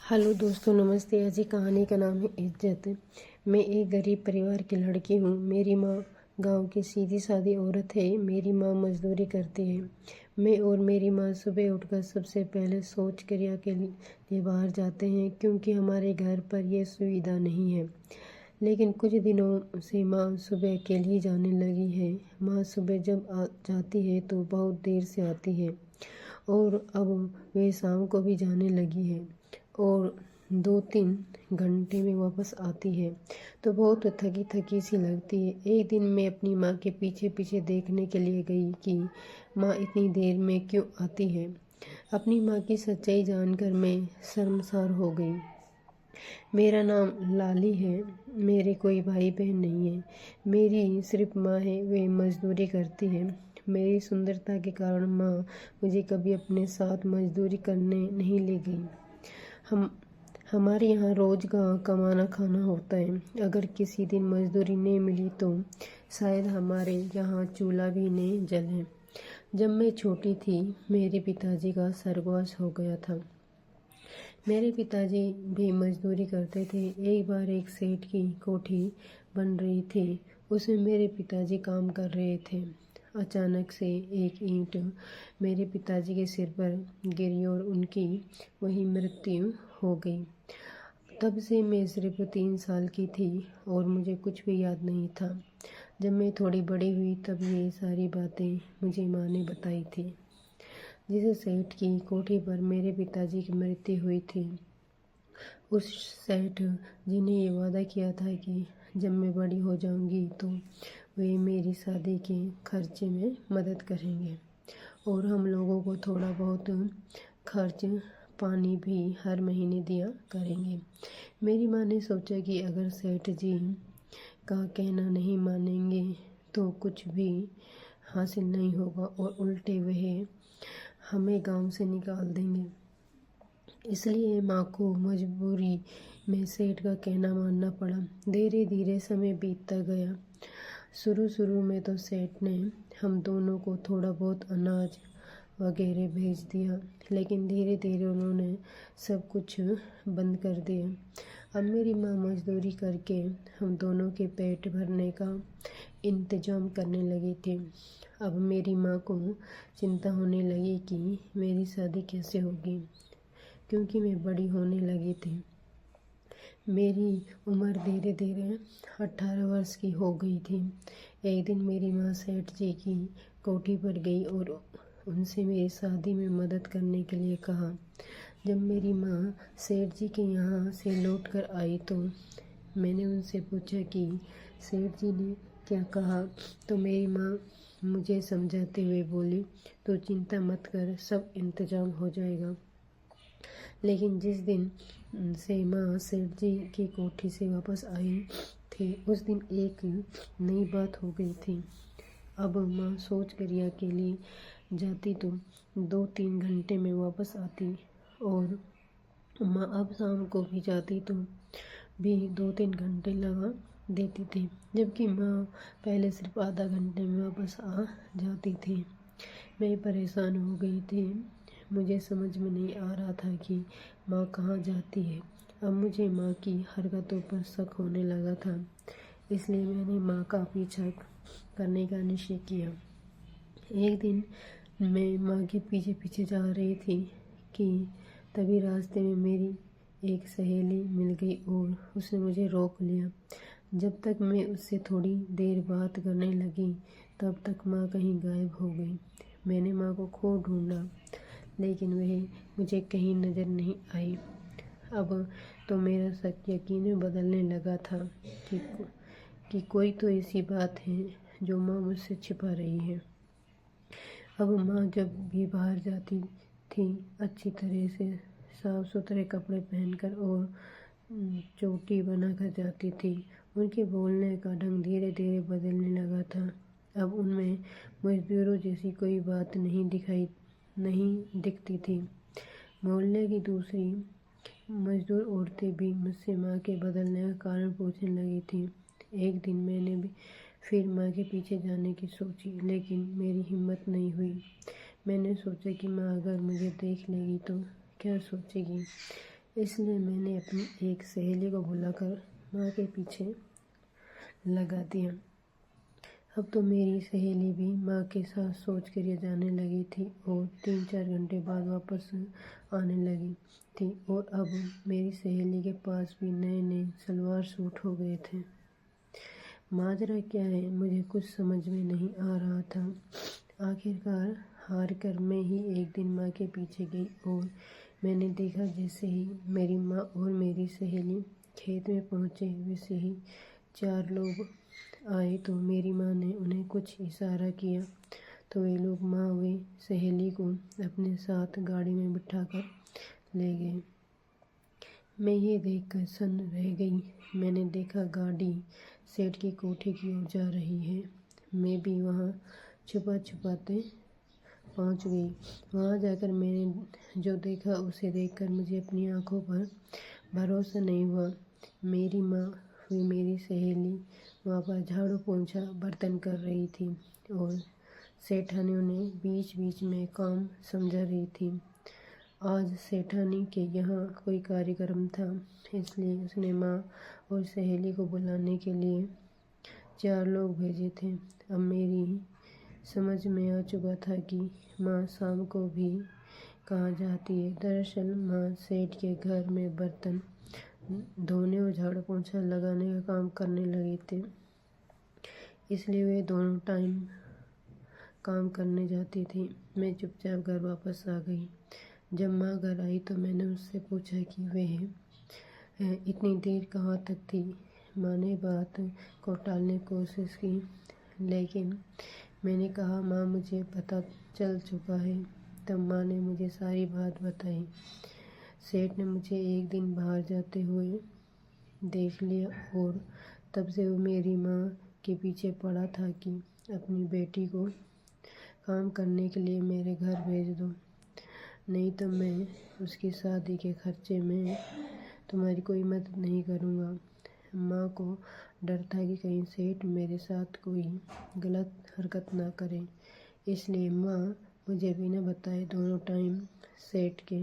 Hello दोस्तों, नमस्ते। आज की कहानी का नाम है इज्जत। मैं एक गरीब परिवार की लड़की हूँ। मेरी माँ गांव की सीधी सादी औरत है। मेरी माँ मजदूरी करती है। मैं और मेरी माँ सुबह उठकर सबसे पहले शौच क्रिया के लिए बाहर जाते हैं, क्योंकि हमारे घर पर यह सुविधा नहीं है। लेकिन कुछ दिनों से माँ सुबह अकेली ही जाने लगी है। माँ सुबह जब जाती है तो बहुत देर से आती है, और अब वे शाम को भी जाने लगी है और 2-3 घंटे में वापस आती है तो बहुत थकी थकी सी लगती है। एक दिन मैं अपनी माँ के पीछे पीछे देखने के लिए गई कि माँ इतनी देर में क्यों आती है। अपनी माँ की सच्चाई जानकर मैं शर्मसार हो गई। मेरा नाम लाली है। मेरे कोई भाई बहन नहीं है। मेरी सिर्फ माँ है, वे मजदूरी करती है। मेरी सुंदरता के कारण माँ मुझे कभी अपने साथ मजदूरी करने नहीं ले गई। हम हमारे यहाँ रोज का कमाना खाना होता है। अगर किसी दिन मजदूरी नहीं मिली तो शायद हमारे यहाँ चूल्हा भी नहीं जले। जब मैं छोटी थी, मेरे पिताजी का स्वर्गवास हो गया था। मेरे पिताजी भी मजदूरी करते थे। एक बार एक सेठ की कोठी बन रही थी, उसमें मेरे पिताजी काम कर रहे थे। अचानक से एक ईंट मेरे पिताजी के सिर पर गिरी और उनकी वही मृत्यु हो गई। तब से मैं सिर्फ 3 साल की थी और मुझे कुछ भी याद नहीं था। जब मैं थोड़ी बड़ी हुई तब ये सारी बातें मुझे माँ ने बताई थी। जिस सेठ की कोठी पर मेरे पिताजी की मृत्यु हुई थी, उस सेठ जी ने ये वादा किया था कि जब मैं बड़ी हो जाऊंगी तो वे मेरी शादी के खर्चे में मदद करेंगे और हम लोगों को थोड़ा बहुत खर्च पानी भी हर महीने दिया करेंगे। मेरी माँ ने सोचा कि अगर सेठ जी का कहना नहीं मानेंगे तो कुछ भी हासिल नहीं होगा और उल्टे वह हमें गांव से निकाल देंगे। इसलिए माँ को मजबूरी में सेठ का कहना मानना पड़ा। धीरे धीरे समय बीतता गया। शुरू शुरू में तो सेठ ने हम दोनों को थोड़ा बहुत अनाज वगैरह भेज दिया, लेकिन धीरे धीरे उन्होंने सब कुछ बंद कर दिया। अब मेरी माँ मजदूरी करके हम दोनों के पेट भरने का इंतजाम करने लगी थी। अब मेरी माँ को चिंता होने लगी कि मेरी शादी कैसे होगी, क्योंकि मैं बड़ी होने लगी थी। मेरी उम्र धीरे धीरे 18 वर्ष की हो गई थी। एक दिन मेरी माँ सेठ जी की कोठी पर गई और उनसे मेरी शादी में मदद करने के लिए कहा। जब मेरी माँ सेठ जी के यहाँ से लौट कर आई तो मैंने उनसे पूछा कि सेठ जी ने क्या कहा। तो मेरी माँ मुझे समझाते हुए बोली, तो चिंता मत कर, सब इंतजाम हो जाएगा। लेकिन जिस दिन से माँ सेठ जी की कोठी से वापस आई थी, उस दिन एक नई बात हो गई थी। अब माँ शौच क्रिया के लिए जाती तो 2-3 घंटे में वापस आती, और माँ अब शाम को भी जाती तो भी 2-3 घंटे लगा देती थी, जबकि माँ पहले सिर्फ आधा घंटे में वापस आ जाती थी। मैं परेशान हो गई थी। मुझे समझ में नहीं आ रहा था कि माँ कहाँ जाती है। अब मुझे माँ की हरकतों पर शक होने लगा था, इसलिए मैंने माँ का पीछा करने का निश्चय किया। एक दिन मैं माँ के पीछे पीछे जा रही थी कि तभी रास्ते में मेरी एक सहेली मिल गई और उसने मुझे रोक लिया। जब तक मैं उससे थोड़ी देर बात करने लगी, तब तक माँ कहीं गायब हो गई। मैंने माँ को खूब ढूंढा, लेकिन वह मुझे कहीं नज़र नहीं आई। अब तो मेरा शक यकीन में बदलने लगा था कि कोई तो ऐसी बात है जो माँ मुझसे छिपा रही है। अब माँ जब भी बाहर जाती थी, अच्छी तरह से साफ सुथरे कपड़े पहनकर और चोटी बनाकर जाती थी। उनके बोलने का ढंग धीरे धीरे बदलने लगा था। अब उनमें मजदूरों जैसी कोई बात नहीं दिखती थी। मोहल्ले की दूसरी मजदूर औरतें भी मुझसे माँ के बदलने का कारण पूछने लगी थी। एक दिन मैंने भी फिर माँ के पीछे जाने की सोची, लेकिन मेरी हिम्मत नहीं हुई। मैंने सोचा कि माँ अगर मुझे देख लेगी तो क्या सोचेगी। इसलिए मैंने अपनी एक सहेली को बुलाकर माँ के पीछे लगा दिया। अब तो मेरी सहेली भी माँ के साथ सोच कर जाने लगी थी और 3-4 घंटे बाद वापस आने लगी थी। और अब मेरी सहेली के पास भी नए नए सलवार सूट हो गए थे। माजरा क्या है मुझे कुछ समझ में नहीं आ रहा था। आखिरकार हार कर मैं ही एक दिन माँ के पीछे गई और मैंने देखा जैसे ही मेरी माँ और मेरी सहेली खेत में पहुँचे वैसे ही 4 लोग आए तो मेरी माँ ने उन्हें कुछ इशारा किया तो वे लोग माँ व सहेली को अपने साथ गाड़ी में बिठाकर ले गए। मैं ये देखकर सन्न रह गई। मैंने देखा गाड़ी सेठ की कोठी की ओर जा रही है। मैं भी वहाँ छुपाते पहुँच गई। वहाँ जाकर मैंने जो देखा उसे देखकर मुझे अपनी आंखों पर भरोसा नहीं हुआ। मेरी माँ व मेरी सहेली वहाँ पर झाड़ू पोंछा बर्तन कर रही थी और सेठानी उन्हें बीच बीच में काम समझा रही थी। आज सेठानी के यहाँ कोई कार्यक्रम था, इसलिए उसने माँ और सहेली को बुलाने के लिए 4 लोग भेजे थे। अब मेरी समझ में आ चुका था कि माँ शाम को भी कहाँ जाती है। दरअसल माँ सेठ के घर में बर्तन धोने और झाड़ू पोंछा लगाने का काम करने लगे थे, इसलिए वे दोनों टाइम काम करने जाती थी। मैं चुपचाप घर वापस आ गई। जब माँ घर आई तो मैंने उससे पूछा कि वह इतनी देर कहाँ तक थी। माँ ने बात को टालने की कोशिश की, लेकिन मैंने कहा माँ मुझे पता चल चुका है। तब माँ ने मुझे सारी बात बताई। सेठ ने मुझे एक दिन बाहर जाते हुए देख लिया और तब से वो मेरी माँ के पीछे पड़ा था कि अपनी बेटी को काम करने के लिए मेरे घर भेज दो, नहीं तो मैं उसकी शादी के खर्चे में तुम्हारी कोई मदद नहीं करूँगा। माँ को डर था कि कहीं सेठ मेरे साथ कोई गलत हरकत ना करे, इसलिए माँ मुझे बिना बताए दोनों टाइम सेठ के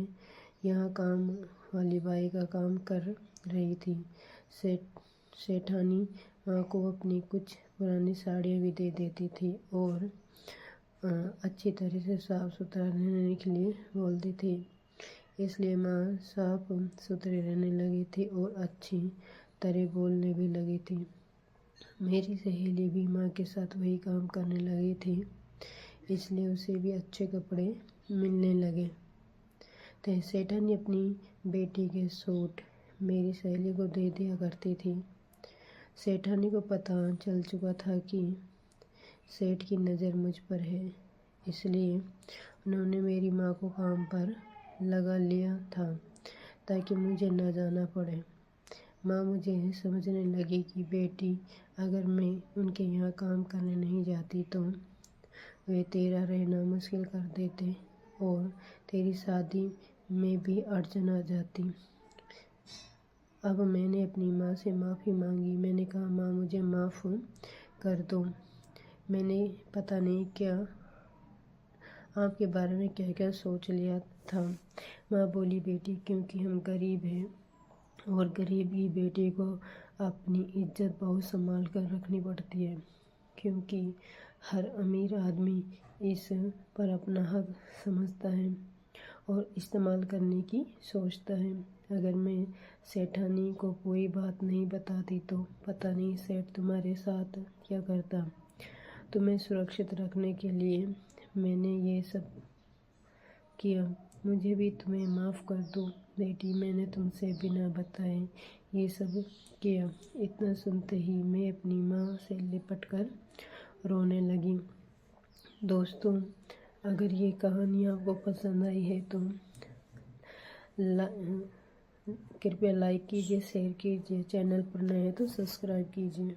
यहाँ काम वाली बाई का काम कर रही थी। सेठानी माँ को अपनी कुछ पुरानी साड़ियाँ भी दे देती थी और अच्छी तरह से साफ़ सुथरा रहने के लिए बोलती थी, इसलिए माँ साफ सुथरी रहने लगी थी और अच्छी तरह बोलने भी लगी थी। मेरी सहेली भी माँ के साथ वही काम करने लगी थी, इसलिए उसे भी अच्छे कपड़े मिलने लगे थे। सेठानी अपनी बेटी के सूट मेरी सहेली को दे दिया करती थी। सेठानी को पता चल चुका था कि सेठ की नज़र मुझ पर है, इसलिए उन्होंने मेरी माँ को काम पर लगा लिया था ताकि मुझे न जाना पड़े। माँ मुझे समझने लगी कि बेटी अगर मैं उनके यहाँ काम करने नहीं जाती तो वे तेरा रहना मुश्किल कर देते और तेरी शादी में भी अड़चन आ जाती। अब मैंने अपनी माँ से माफ़ी मांगी। मैंने कहा माँ मुझे माफ़ कर दो, मैंने पता नहीं क्या आपके बारे में क्या क्या सोच लिया था। माँ बोली बेटी क्योंकि हम गरीब हैं और गरीब की बेटी को अपनी इज्जत बहुत संभाल कर रखनी पड़ती है, क्योंकि हर अमीर आदमी इस पर अपना हक समझता है और इस्तेमाल करने की सोचता है। अगर मैं सेठानी को कोई बात नहीं बताती तो पता नहीं सेठ तुम्हारे साथ क्या करता। तुम्हें सुरक्षित रखने के लिए मैंने ये सब किया। मुझे भी तुम्हें माफ़ कर दो बेटी, मैंने तुमसे बिना बताए ये सब किया। इतना सुनते ही मैं अपनी माँ से लिपट कर रोने लगी। दोस्तों, अगर ये कहानी आपको पसंद आई है तो कृपया लाइक कीजिए, शेयर कीजिए, चैनल पर नए हैं तो सब्सक्राइब कीजिए।